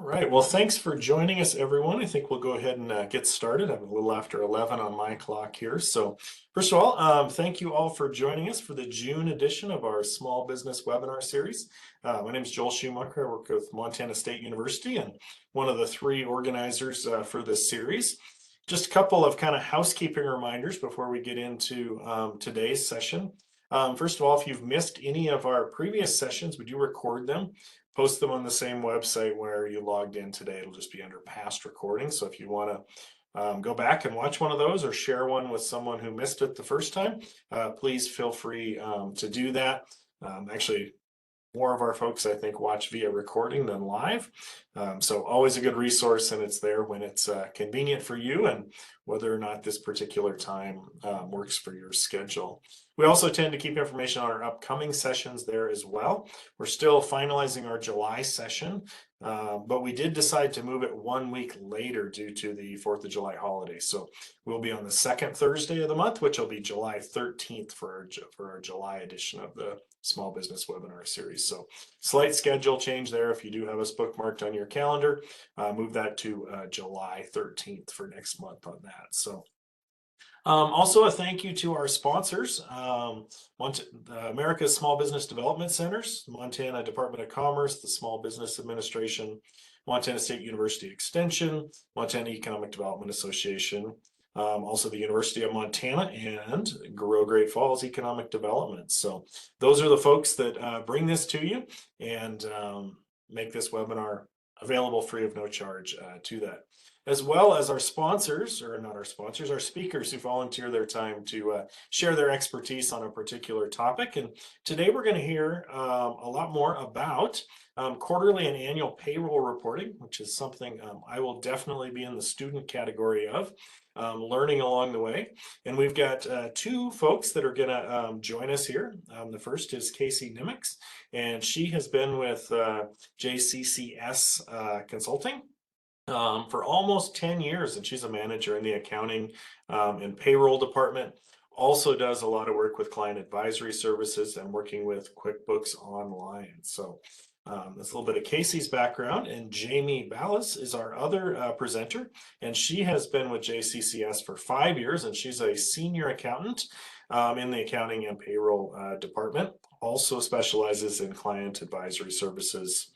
All right. Well, thanks for joining us, everyone. I think we'll go ahead and get started. I'm a little after 11 on my clock here. So, first of all, thank you all for joining us for the June edition of our Small Business Webinar Series. My name is Joel Schumacher. I work with Montana State University and one of the three organizers for this series. Just a couple of kind of housekeeping reminders before we get into today's session. First of all, if you've missed any of our previous sessions, we do record them, post them on the same website where you logged in today. It'll just be under past recordings. So if you want to go back and watch one of those or share one with someone who missed it the first time, please feel free to do that. Actually, more of our folks, I think, watch via recording than live. So always a good resource, and it's there when it's convenient for you and whether or not this particular time works for your schedule. We also tend to keep information on our upcoming sessions there as well. We're still finalizing our July session, but we did decide to move it 1 week later due to the 4th of July holiday. So we'll be on the second Thursday of the month, which will be July 13th for our July edition of the Small Business Webinar Series. So slight schedule change there. If you do have us bookmarked on your calendar, move that to July 13th for next month on that. So also a thank you to our sponsors, America's Small Business Development Centers, Montana Department of Commerce, the Small Business Administration, Montana State University Extension, Montana Economic Development Association, also the University of Montana, and Grow Great Falls Economic Development. So those are the folks that bring this to you and make this webinar available free of no charge to that, as well as our sponsors, or not our sponsors, our speakers who volunteer their time to share their expertise on a particular topic. And today we're going to hear a lot more about quarterly and annual payroll reporting, which is something I will definitely be in the student category of, learning along the way. And we've got two folks that are going to join us here. The first is Casey Nimitz, and she has been with JCCS Consulting for almost 10 years, and she's a manager in the accounting and payroll department. Also does a lot of work with client advisory services and working with QuickBooks Online. So that's a little bit of Casey's background. And Jamie Ballas is our other presenter, and she has been with JCCS for 5 years, and she's a senior accountant in the accounting and payroll department. Also specializes in client advisory services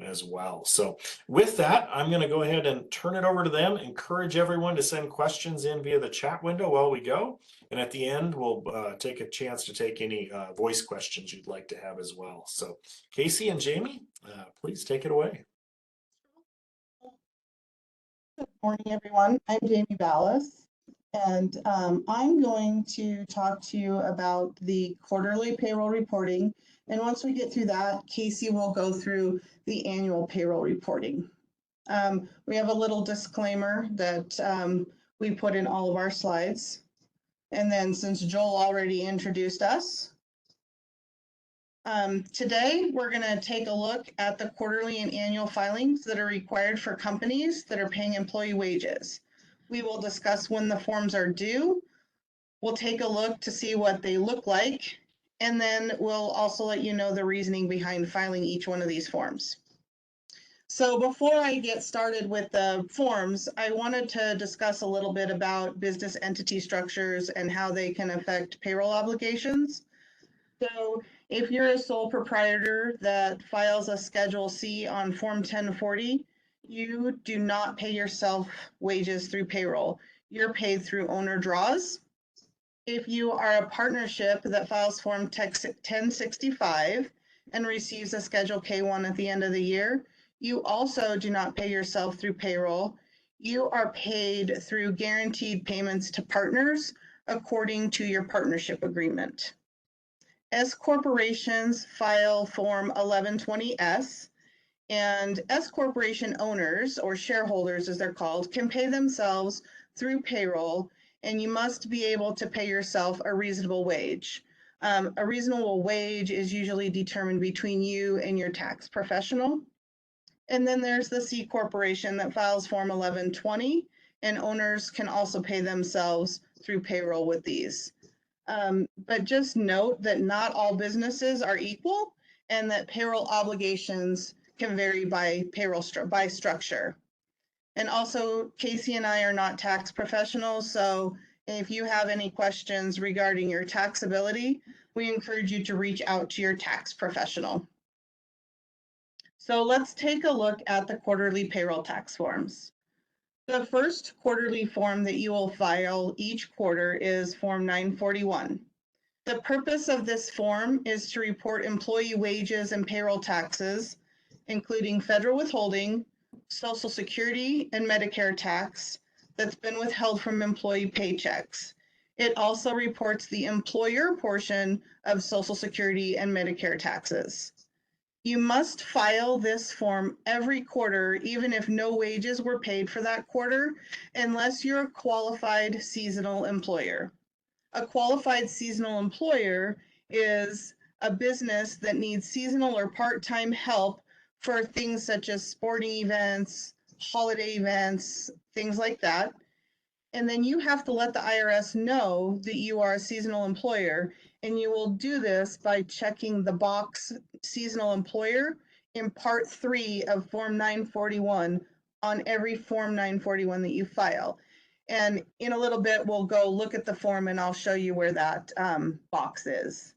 as well. So with that, I'm going to go ahead and turn it over to them. Encourage everyone to send questions in via the chat window while we go. And at the end, we'll take a chance to take any voice questions you'd like to have as well. So Casey and Jamie, please take it away. Good morning, everyone. I'm Jamie Ballas, and I'm going to talk to you about the quarterly payroll reporting. And once we get through that, Casey will go through the annual payroll reporting. We have a little disclaimer that we put in all of our slides. And then since Joel already introduced us, today we're going to take a look at the quarterly and annual filings that are required for companies that are paying employee wages. We will discuss when the forms are due. We'll take a look to see what they look like, and then we'll also let you know the reasoning behind filing each one of these forms. So before I get started with the forms, I wanted to discuss a little bit about business entity structures and how they can affect payroll obligations. So if you're a sole proprietor that files a Schedule C on Form 1040, you do not pay yourself wages through payroll. You're paid through owner draws. If you are a partnership that files Form 1065 and receives a Schedule K1 at the end of the year, you also do not pay yourself through payroll. You are paid through guaranteed payments to partners according to your partnership agreement. S corporations file Form 1120S, and S corporation owners, or shareholders as they're called, can pay themselves through payroll, and you must be able to pay yourself a reasonable wage. A reasonable wage is usually determined between you and your tax professional. And then there's the C corporation that files Form 1120, and owners can also pay themselves through payroll with these. But just note that not all businesses are equal, and that payroll obligations can vary by payroll by structure. And also, Casey and I are not tax professionals, so if you have any questions regarding your taxability, we encourage you to reach out to your tax professional. So let's take a look at the quarterly payroll tax forms. The first quarterly form that you will file each quarter is Form 941. The purpose of this form is to report employee wages and payroll taxes, including federal withholding, Social Security, and Medicare tax that's been withheld from employee paychecks. It also reports the employer portion of Social Security and Medicare taxes. You must file this form every quarter, even if no wages were paid for that quarter, unless you're a qualified seasonal employer. A qualified seasonal employer is a business that needs seasonal or part-time help for things such as sporting events, holiday events, things like that. And then you have to let the IRS know that you are a seasonal employer, and you will do this by checking the box seasonal employer in Part 3 of Form 941 on every Form 941 that you file. And in a little bit, we'll go look at the form and I'll show you where that box is.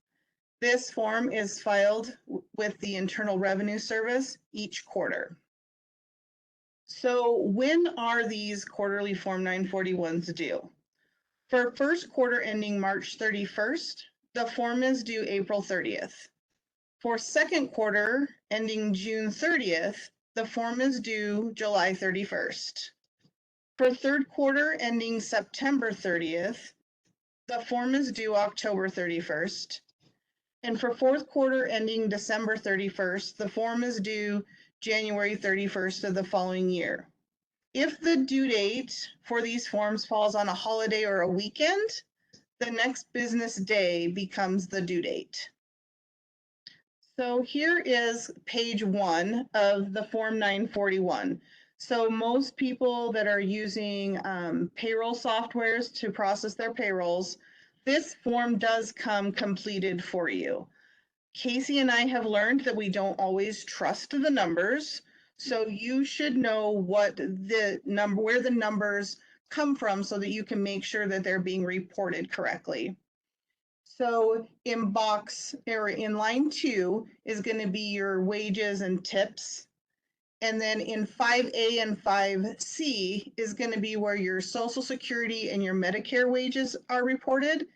This form is filed with the Internal Revenue Service each quarter. So when are these quarterly Form 941s due? For first quarter ending March 31st, the form is due April 30th. For second quarter ending June 30th, the form is due July 31st. For third quarter ending September 30th, the form is due October 31st. And for fourth quarter ending December 31st, the form is due January 31st of the following year. If the due date for these forms falls on a holiday or a weekend, the next business day becomes the due date. So here is page 1 of the Form 941. So most people that are using payroll softwares to process their payrolls, this form does come completed for you. Casey and I have learned that we don't always trust the numbers, so you should know what the number, where the numbers come from so that you can make sure that they're being reported correctly. So in box or in line 2 is going to be your wages and tips. And then in 5A and 5C is going to be where your Social Security and your Medicare wages are reported.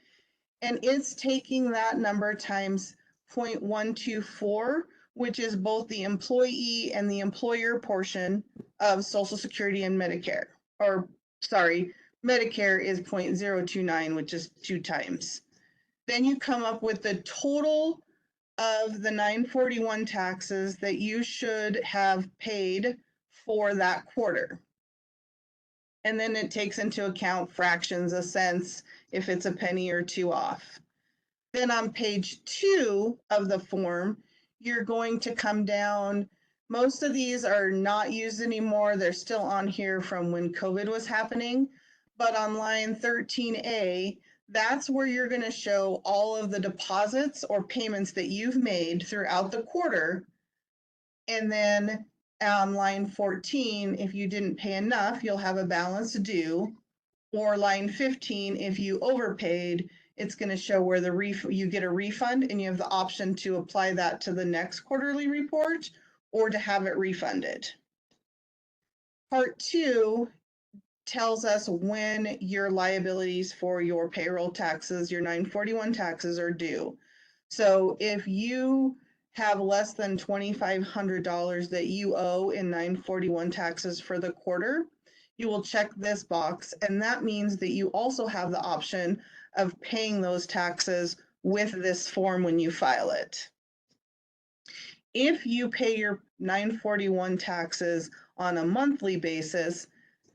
And it's taking that number times 0.124, which is both the employee and the employer portion of Social Security and Medicare. Or sorry, Medicare is 0.029, which is 2 times. Then you come up with the total of the 941 taxes that you should have paid for that quarter. And then it takes into account fractions, a cents, if it's a penny or 2 off. Then on page 2 of the form, you're going to come down. Most of these are not used anymore. They're still on here from when COVID was happening. But on line 13A, that's where you're going to show all of the deposits or payments that you've made throughout the quarter. And then on line 14, if you didn't pay enough, you'll have a balance due. Or line 15, if you overpaid, it's going to show where you get a refund, and you have the option to apply that to the next quarterly report or to have it refunded. Part 2 tells us when your liabilities for your payroll taxes, your 941 taxes, are due. So if you have less than $2,500 that you owe in 941 taxes for the quarter, you will check this box, and that means that you also have the option of paying those taxes with this form when you file it. If you pay your 941 taxes on a monthly basis,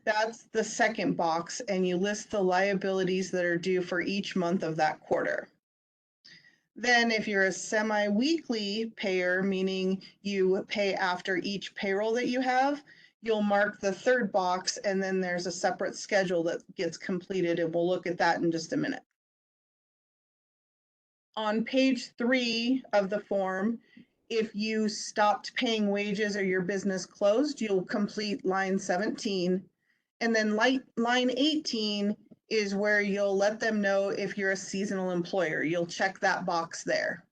that's the second box, and you list the liabilities that are due for each month of that quarter. Then if you're a semi-weekly payer, meaning you pay after each payroll that you have, you'll mark the third box, and then there's a separate schedule that gets completed, and we'll look at that in just a minute. On page 3 of the form, If you stopped paying wages or your business closed, you'll complete line 17. And then line 18 is where you'll let them know if you're a seasonal employer. You'll check that box there.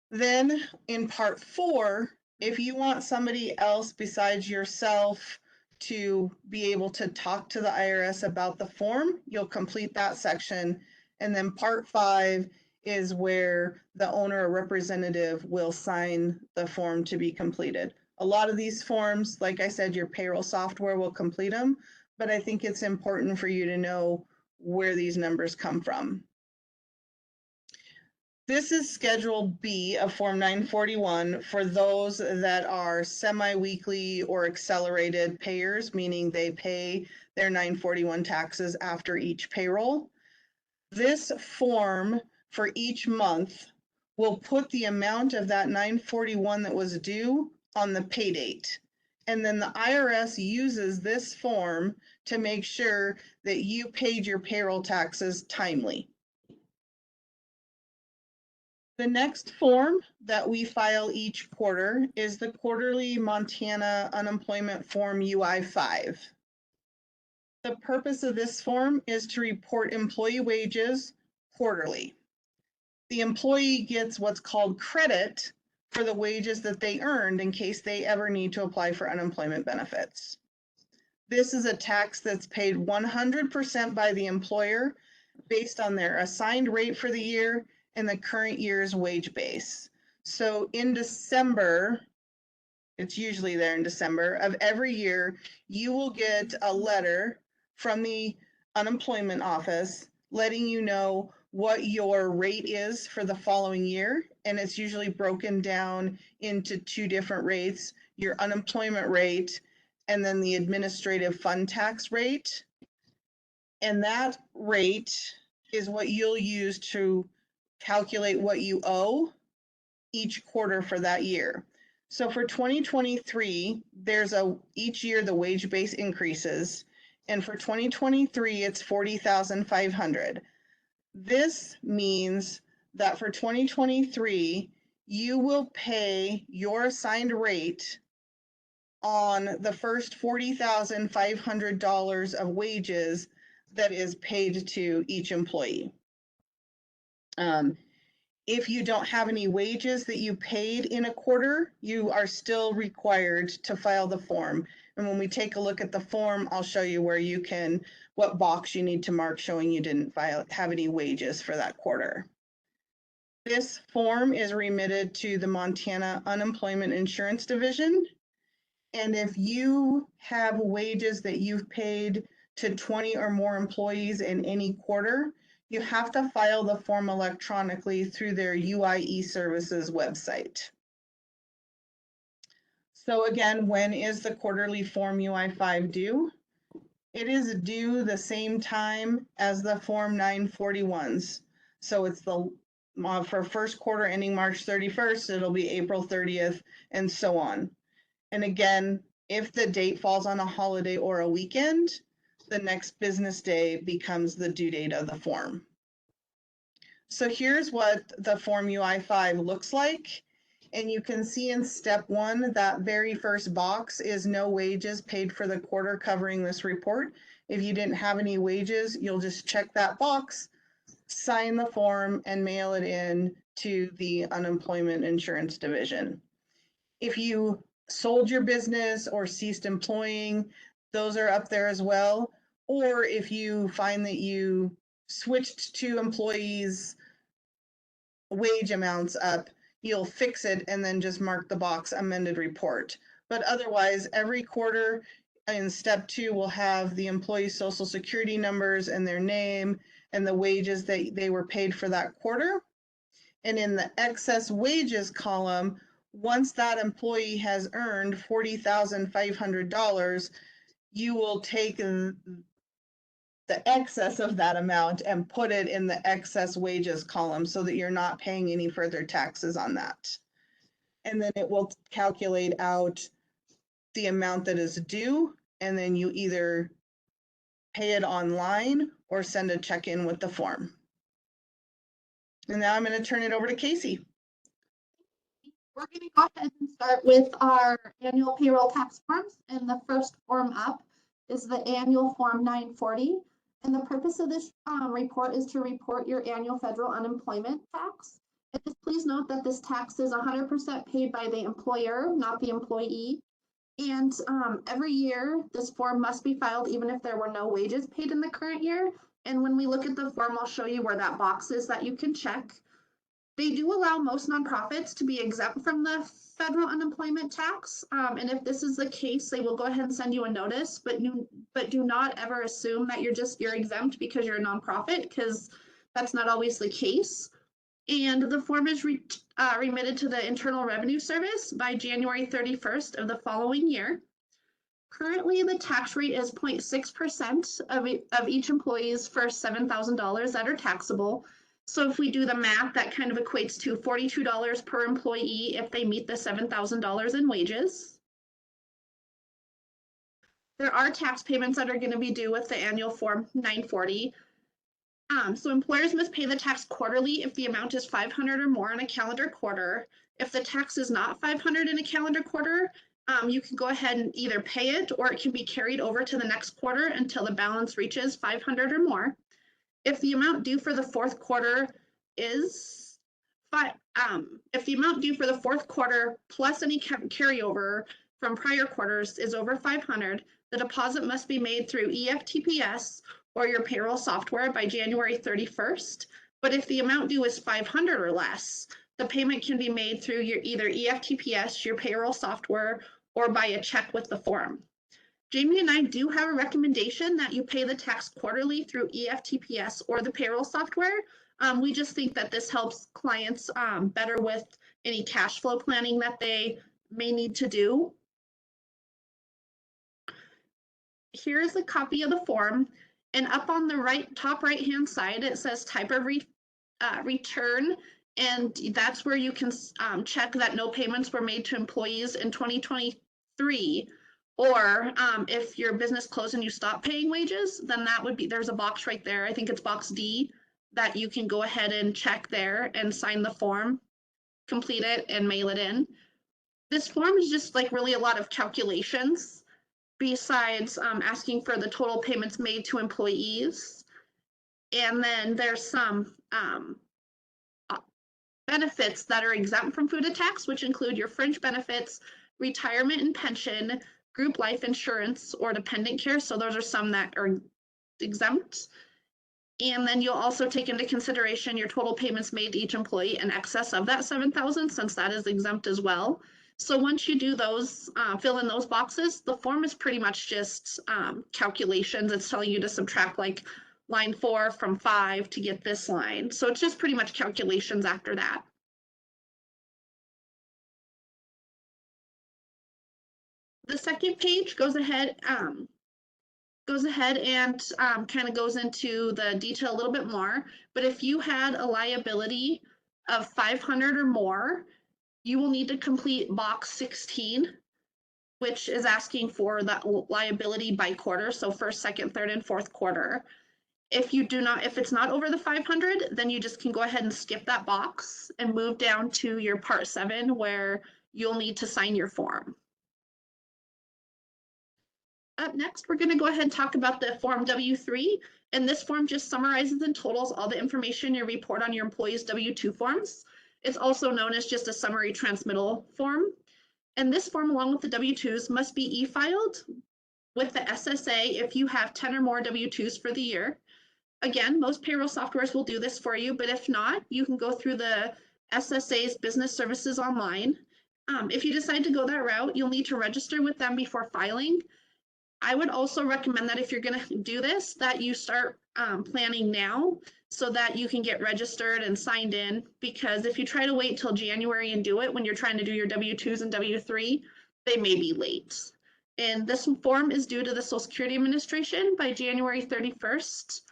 Then in part 4, if you want somebody else besides yourself to be able to talk to the IRS about the form, you'll complete that section. And then part 5 is where the owner or representative will sign the form to be completed. A lot of these forms, like I said, your payroll software will complete them, but I think it's important for you to know where these numbers come from. This is Schedule B of Form 941 for those that are semi-weekly or accelerated payers, meaning they pay their 941 taxes after each payroll. This form for each month will put the amount of that 941 that was due on the pay date. And then the IRS uses this form to make sure that you paid your payroll taxes timely. The next form that we file each quarter is the quarterly Montana Unemployment Form UI-5. The purpose of this form is to report employee wages quarterly. The employee gets what's called credit for the wages that they earned in case they ever need to apply for unemployment benefits. This is a tax that's paid 100% by the employer based on their assigned rate for the year and the current year's wage base. So in December, it's usually there in December of every year, you will get a letter from the unemployment office letting you know what your rate is for the following year. And it's usually broken down into 2 different rates, your unemployment rate and then the administrative fund tax rate. And that rate is what you'll use to calculate what you owe each quarter for that year. So for 2023, each year the wage base increases, and for 2023 it's 40,500. This means that for 2023 you will pay your assigned rate on the first $40,500 of wages that is paid to each employee. If you don't have any wages that you paid in a quarter, you are still required to file the form. And when we take a look at the form, I'll show you what box you need to mark showing you didn't have any wages for that quarter. This form is remitted to the Montana Unemployment Insurance Division. And if you have wages that you've paid to 20 or more employees in any quarter, you have to file the form electronically through their UIE services website. So again, when is the quarterly Form UI-5 due? It is due the same time as the Form 941s. So it's for first quarter ending March 31st, it'll be April 30th and so on. And again, if the date falls on a holiday or a weekend, the next business day becomes the due date of the form. So here's what the Form UI-5 looks like. And you can see in step 1, that very first box is no wages paid for the quarter covering this report. If you didn't have any wages, you'll just check that box, sign the form, and mail it in to the Unemployment Insurance Division. If you sold your business or ceased employing, those are up there as well. Or if you find that you switched to employees' wage amounts up, you'll fix it and then just mark the box amended report. But otherwise, every quarter in step 2 will have the employee's social security numbers and their name and the wages that they were paid for that quarter. And in the excess wages column, once that employee has earned $40,500, you will take the excess of that amount and put it in the excess wages column so that you're not paying any further taxes on that. And then it will calculate out the amount that is due, and then you either pay it online or send a check in with the form. And now I'm going to turn it over to Casey. We're going to go ahead and start with our annual payroll tax forms. And the first form up is the annual form 940. And the purpose of this report is to report your annual federal unemployment tax. And just please note that this tax is 100% paid by the employer, not the employee. And every year, this form must be filed even if there were no wages paid in the current year. And when we look at the form, I'll show you where that box is that you can check. They do allow most nonprofits to be exempt from the federal unemployment tax. And if this is the case, they will go ahead and send you a notice, but do not ever assume that you're exempt because you're a nonprofit, because that's not always the case. And the form is remitted to the Internal Revenue Service by January 31st of the following year. Currently, the tax rate is 0.6% of each employee's first $7,000 that are taxable. So if we do the math, that kind of equates to $42 per employee if they meet the $7,000 in wages. There are tax payments that are going to be due with the annual form 940. So employers must pay the tax quarterly if the amount is 500 or more in a calendar quarter. If the tax is not 500 in a calendar quarter, you can go ahead and either pay it, or it can be carried over to the next quarter until the balance reaches 500 or more. If the amount due for the fourth quarter is if the amount due for the fourth quarter plus any carryover from prior quarters is over 500, the deposit must be made through EFTPS or your payroll software by January 31st. But if the amount due is 500 or less, the payment can be made through your either EFTPS, your payroll software, or by a check with the form. Jamie and I do have a recommendation that you pay the tax quarterly through EFTPS or the payroll software. We just think that this helps clients better with any cash flow planning that they may need to do. Here is a copy of the form, and up on the top right hand side, it says type of return, and that's where you can check that no payments were made to employees in 2023. Or if your business closed and you stop paying wages, then that would be, there's a box right there. I think it's box D, that you can go ahead and check there and sign the form, complete it, and mail it in. This form is just like really a lot of calculations besides asking for the total payments made to employees. And then there's some benefits that are exempt from FUTA tax, which include your fringe benefits, retirement and pension, group life insurance, or dependent care. So those are some that are exempt. And then you'll also take into consideration your total payments made to each employee in excess of that 7,000, since that is exempt as well. So once you do those, fill in those boxes, the form is pretty much just calculations. It's telling you to subtract like line 4 from 5 to get this line. So it's just pretty much calculations after that. The second page goes ahead and kind of goes into the detail a little bit more. But if you had a liability of 500 or more, you will need to complete box 16, which is asking for that liability by quarter. So first, second, third, and fourth quarter. If it's not over the 500, then you just can go ahead and skip that box and move down to your part 7, where you'll need to sign your form. Up next, we're going to go ahead and talk about the Form W-3, and this form just summarizes and totals all the information you report on your employees' W-2 forms. It's also known as just a summary transmittal form. And this form, along with the W-2s, must be e-filed with the SSA if you have 10 or more W-2s for the year. Again, most payroll softwares will do this for you, but if not, you can go through the SSA's business services online. If you decide to go that route, you'll need to register with them before filing. I would also recommend that if you're going to do this, that you start planning now so that you can get registered and signed in, because if you try to wait till January and do it when you're trying to do your W-2s and W-3, they may be late. And this form is due to the Social Security Administration by January 31st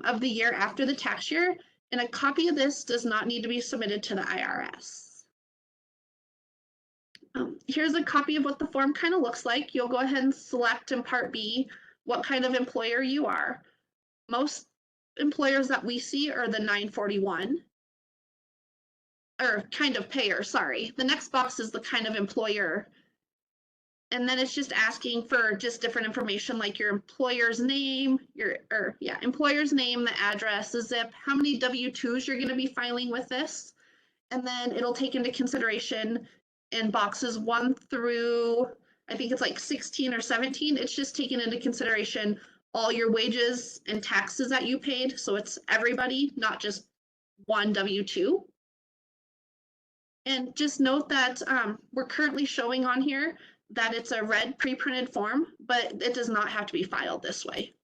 of the year after the tax year, and a copy of this does not need to be submitted to the IRS. Here's a copy of what the form kind of looks like. You'll go ahead and select in Part B what kind of employer you are. Most employers that we see are the 941. or kind of payer, sorry. The next box is the kind of employer. And then it's just asking for just different information like your employer's name, employer's name, the address, the zip, how many W-2s you're going to be filing with this. And then it'll take into consideration in boxes 1 through, I think it's like 16 or 17. It's just taking into consideration all your wages and taxes that you paid. So it's everybody, not just one W-2. And just note that we're currently showing on here that it's a red pre-printed form, but it does not have to be filed this way.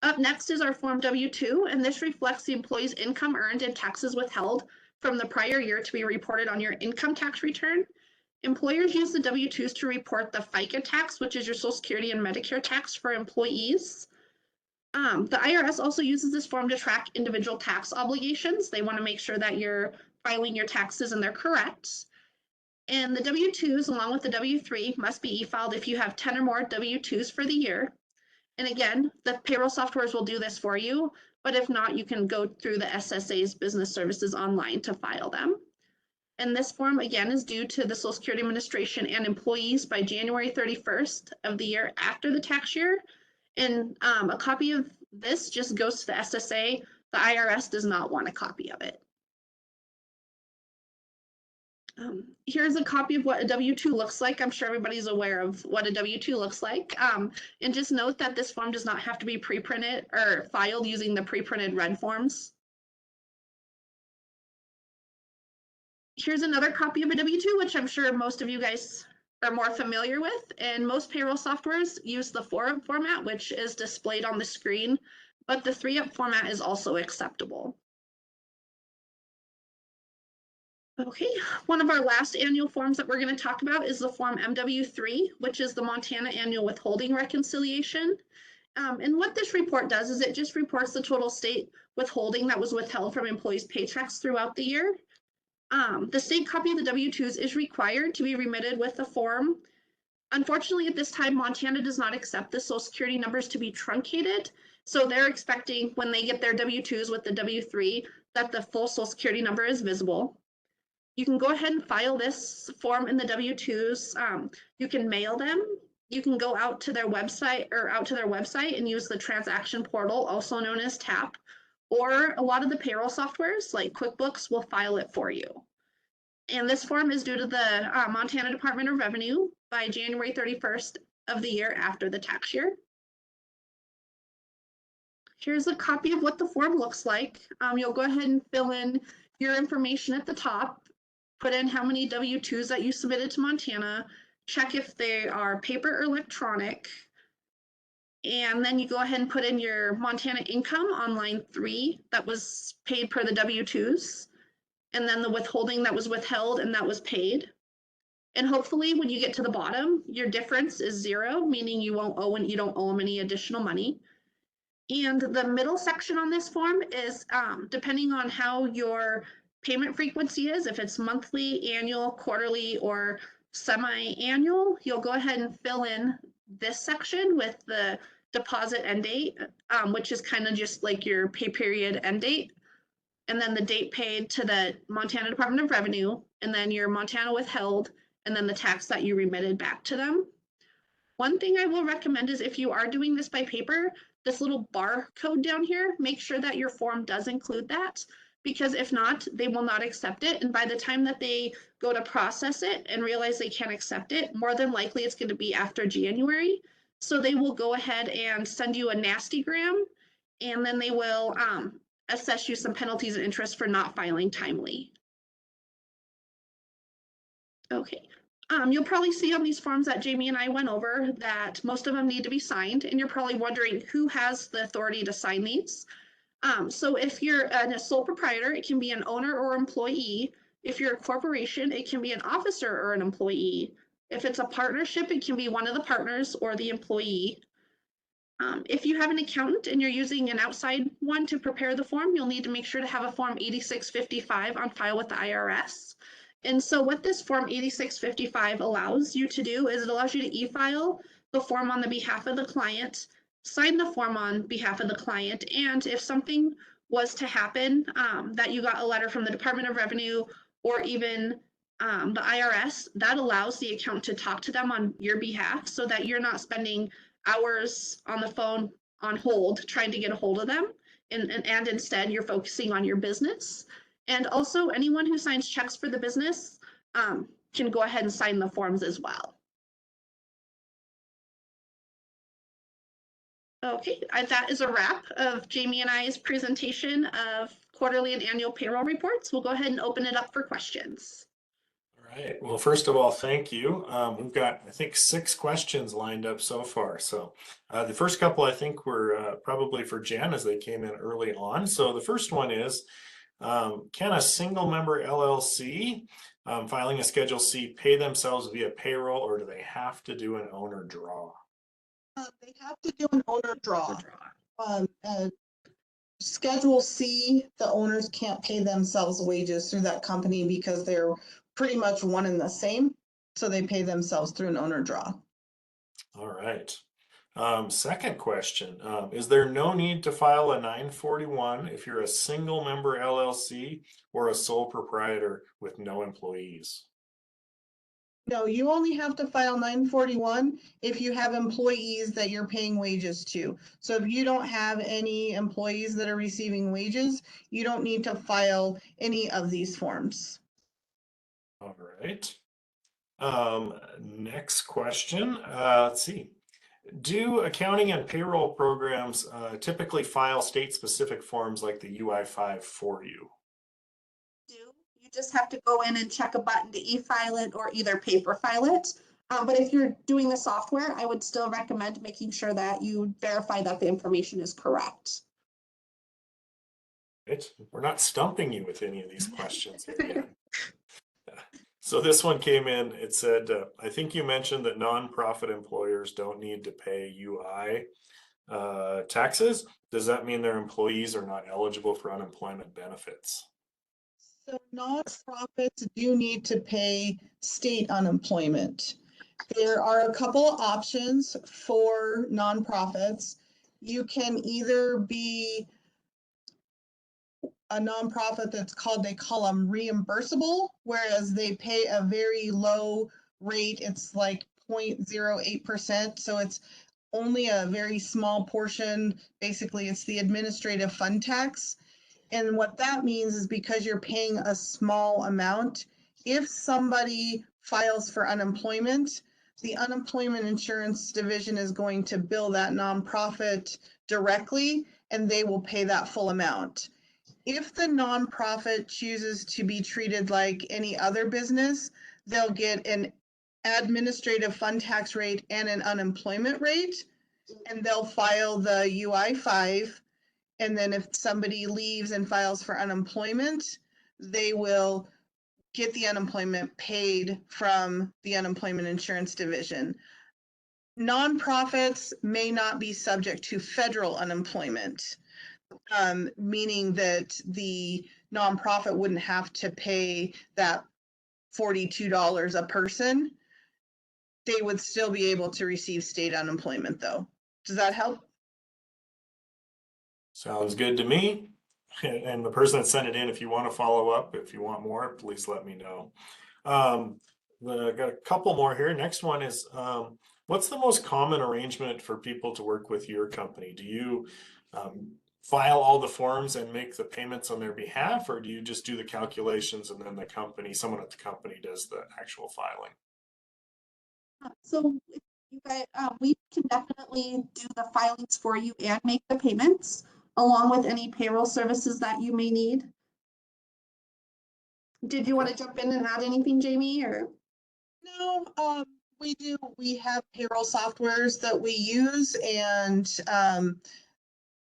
Up next is our Form W-2, and this reflects the employee's income earned and taxes withheld from the prior year to be reported on your income tax return. Employers use the W-2s to report the FICA tax, which is your Social Security and Medicare tax for employees. The IRS also uses this form to track individual tax obligations. They want to make sure that you're filing your taxes and they're correct. And the W-2s, along with the W-3, must be e-filed if you have 10 or more W-2s for the year. And again, the payroll softwares will do this for you, but if not, you can go through the SSA's business services online to file them. And this form, again, is due to the Social Security Administration and employees by January 31st of the year after the tax year. And a copy of this just goes to the SSA. The IRS does not want a copy of it. Here's a copy of what a W-2 looks like. I'm sure everybody's aware of what a W-2 looks like. And just note that this form does not have to be pre-printed or filed using the pre-printed red forms. Here's another copy of a W-2, which I'm sure most of you guys are more familiar with. And most payroll softwares use the 4-up format, which is displayed on the screen, but the 3-up format is also acceptable. Okay, one of our last annual forms that we're going to talk about is the Form MW3, which is the Montana Annual Withholding Reconciliation. And what this report does is it just reports the total state withholding that was withheld from employees' paychecks throughout the year. The state copy of the W-2s is required to be remitted with the form. Unfortunately, at this time, Montana does not accept the Social Security numbers to be truncated. So they're expecting when they get their W-2s with the W-3 that the full Social Security number is visible. You can go ahead and file this form in the W-2s. You can mail them. You can go out to their website and use the transaction portal, also known as TAP, or a lot of the payroll softwares like QuickBooks will file it for you. And this form is due to the Montana Department of Revenue by January 31st of the year after the tax year. Here's a copy of what the form looks like. You'll go ahead and fill in your information at the top. Put in how many W-2s that you submitted to Montana, check if they are paper or electronic, and then you go ahead and put in your Montana income on line 3 that was paid per the W-2s, and then the withholding that was withheld and that was paid. And hopefully when you get to the bottom, your difference is 0, meaning you don't owe them any additional money. And the middle section on this form is depending on how your payment frequency is, if it's monthly, annual, quarterly, or semi-annual, you'll go ahead and fill in this section with the deposit end date, which is kind of just like your pay period end date, and then the date paid to the Montana Department of Revenue, and then your Montana withheld, and then the tax that you remitted back to them. One thing I will recommend is if you are doing this by paper, this little barcode down here, make sure that your form does include that, because if not, they will not accept it. And by the time that they go to process it and realize they can't accept it, more than likely it's going to be after January. So they will go ahead and send you a nastygram, and then they will assess you some penalties and interest for not filing timely. Okay. You'll probably see on these forms that Jamie and I went over that most of them need to be signed, and you're probably wondering who has the authority to sign these. So if you're a sole proprietor, it can be an owner or employee. If you're a corporation, it can be an officer or an employee. If it's a partnership, it can be one of the partners or the employee. If you have an accountant and you're using an outside one to prepare the form, you'll need to make sure to have a Form 8655 on file with the IRS. And so what this Form 8655 allows you to do is it allows you to e-file the form on the behalf of the client, sign the form on behalf of the client, and if something was to happen, that you got a letter from the Department of Revenue or even the IRS, that allows the accountant to talk to them on your behalf so that you're not spending hours on the phone on hold trying to get a hold of them. And instead you're focusing on your business. And also anyone who signs checks for the business can go ahead and sign the forms as well. Okay, that is a wrap of Jamie and I's presentation of quarterly and annual payroll reports. We'll go ahead and open it up for questions. All right. Well, first of all, thank you. We've got, I think, 6 questions lined up so far. So the first couple, I think, were probably for Jen as they came in early on. So the first one is, can a single member LLC filing a Schedule C pay themselves via payroll, or do they have to do an owner draw? They have to do an owner draw. Schedule C, the owners can't pay themselves wages through that company because they're pretty much one and the same. So they pay themselves through an owner draw. All right. Second question, is there no need to file a 941 if you're a single member LLC or a sole proprietor with no employees? No, you only have to file 941 if you have employees that you're paying wages to. So if you don't have any employees that are receiving wages, you don't need to file any of these forms. All right. Next question, let's see. Do accounting and payroll programs typically file state-specific forms like the UI-5 for you? You just have to go in and check a button to e-file it or either paper file it. But if you're doing the software, I would still recommend making sure that you verify that the information is correct. We're not stumping you with any of these questions here yet. So this one came in, it said, I think you mentioned that nonprofit employers don't need to pay UI taxes. Does that mean their employees are not eligible for unemployment benefits? So nonprofits do need to pay state unemployment. There are a couple of options for nonprofits. You can either be a nonprofit that's called, they call them reimbursable, whereas they pay a very low rate. It's like 0.08%. So it's only a very small portion. Basically, it's the administrative fund tax. And what that means is because you're paying a small amount, if somebody files for unemployment, the unemployment insurance division is going to bill that nonprofit directly, and they will pay that full amount. If the nonprofit chooses to be treated like any other business, they'll get an administrative fund tax rate and an unemployment rate, and they'll file the UI-5. And then if somebody leaves and files for unemployment, they will get the unemployment paid from the unemployment insurance division. Nonprofits may not be subject to federal unemployment, meaning that the nonprofit wouldn't have to pay that $42 a person. They would still be able to receive state unemployment though. Does that help? Sounds good to me. And the person that sent it in, if you want to follow up, if you want more, please let me know. I got a couple more here. Next one is, what's the most common arrangement for people to work with your company? Do you file all the forms and make the payments on their behalf, or do you just do the calculations and then the company, someone at the company does the actual filing? So if you guys, we can definitely do the filings for you and make the payments along with any payroll services that you may need. Did you want to jump in and add anything, Jamie, or? No, we do. We have payroll softwares that we use, and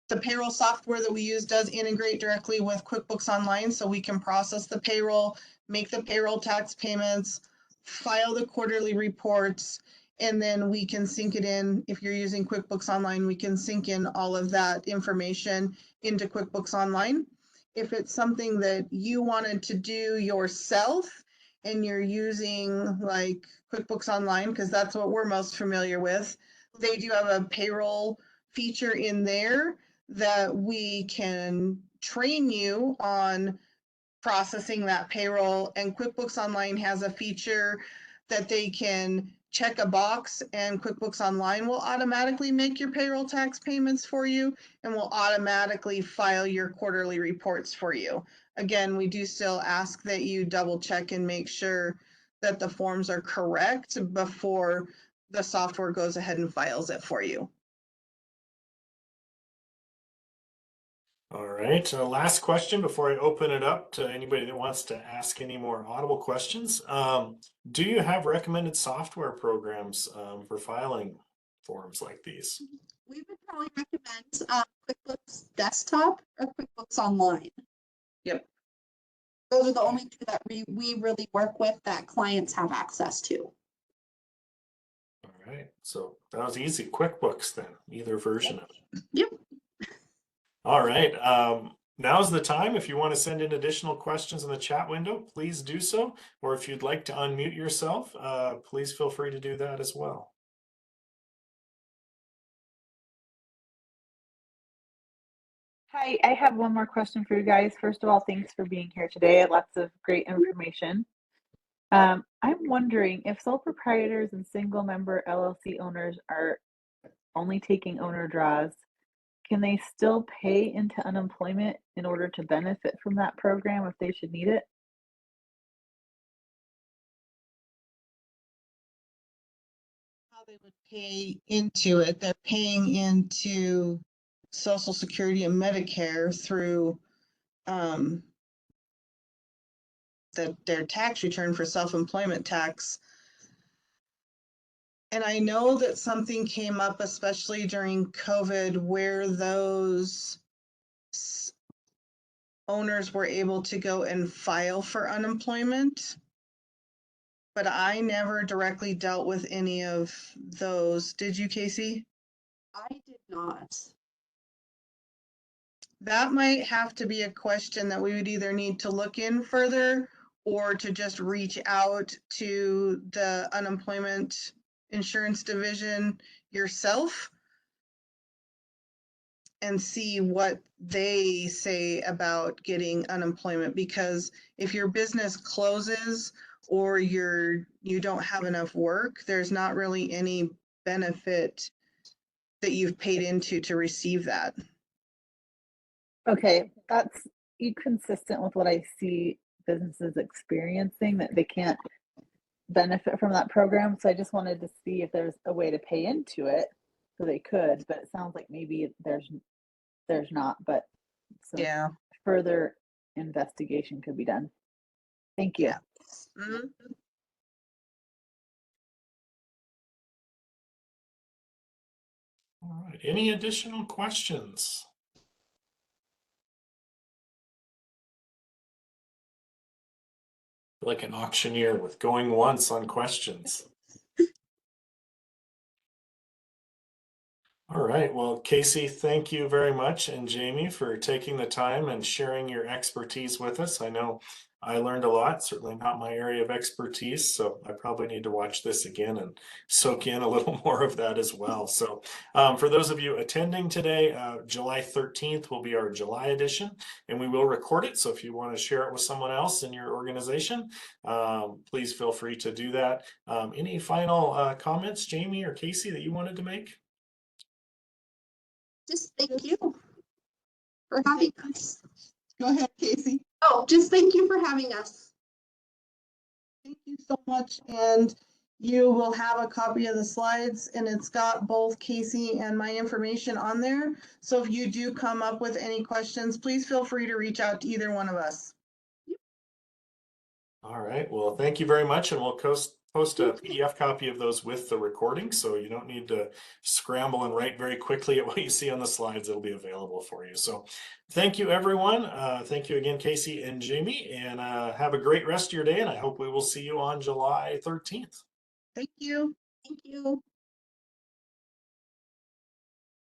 the payroll software that we use does integrate directly with QuickBooks Online, so we can process the payroll, make the payroll tax payments, file the quarterly reports, and then we can sync it in. If you're using QuickBooks Online, we can sync in all of that information into QuickBooks Online. If it's something that you wanted to do yourself and you're using like QuickBooks Online, because that's what we're most familiar with, they do have a payroll feature in there that we can train you on processing that payroll, and QuickBooks Online has a feature that they can check a box, and QuickBooks Online will automatically make your payroll tax payments for you and will automatically file your quarterly reports for you. Again, we do still ask that you double check and make sure that the forms are correct before the software goes ahead and files it for you. All right, last question before I open it up to anybody that wants to ask any more audible questions. Do you have recommended software programs for filing forms like these? We would probably recommend QuickBooks Desktop or QuickBooks Online. Yep. Those are the only two that we really work with that clients have access to. All right, so that was easy. QuickBooks then, either version of it. Yep. All right, now's the time. If you want to send in additional questions in the chat window, please do so. Or if you'd like to unmute yourself, please feel free to do that as well. Hi, I have one more question for you guys. First of all, thanks for being here today. Lots of great information. I'm wondering if sole proprietors and single member LLC owners are only taking owner draws, can they still pay into unemployment in order to benefit from that program if they should need it? How they would pay into it, they're paying into Social Security and Medicare through their tax return for self-employment tax. And I know that something came up, especially during COVID, where those owners were able to go and file for unemployment. But I never directly dealt with any of those. Did you, Casey? I did not. That might have to be a question that we would either need to look in further or to just reach out to the unemployment insurance division yourself and see what they say about getting unemployment. Because if your business closes or you don't have enough work, there's not really any benefit that you've paid into to receive that. Okay, that's consistent with what I see businesses experiencing, that they can't benefit from that program. So I just wanted to see if there's a way to pay into it so they could, but it sounds like maybe there's not, but some Yeah. further investigation could be done. Thank you. Yeah. Mm-hmm. All right, any additional questions? Like an auctioneer with going once on questions. All right, well, Casey, thank you very much, and Jamie for taking the time and sharing your expertise with us. I know I learned a lot, certainly not my area of expertise, so I probably need to watch this again and soak in a little more of that as well. So for those of you attending today, July 13th will be our July edition, and we will record it. So if you want to share it with someone else in your organization, please feel free to do that. Any final comments, Jamie or Casey, that you wanted to make? Just thank you for having us. Go ahead, Casey. Oh, just thank you for having us. Thank you so much. And you will have a copy of the slides, and it's got both Casey and my information on there. So if you do come up with any questions, please feel free to reach out to either one of us. All right, well, thank you very much, and we'll post a PDF copy of those with the recording, so you don't need to scramble and write very quickly at what you see on the slides. It'll be available for you. So thank you, everyone. Thank you again, Casey and Jamie, and have a great rest of your day, and I hope we will see you on July 13th. Thank you. Thank you.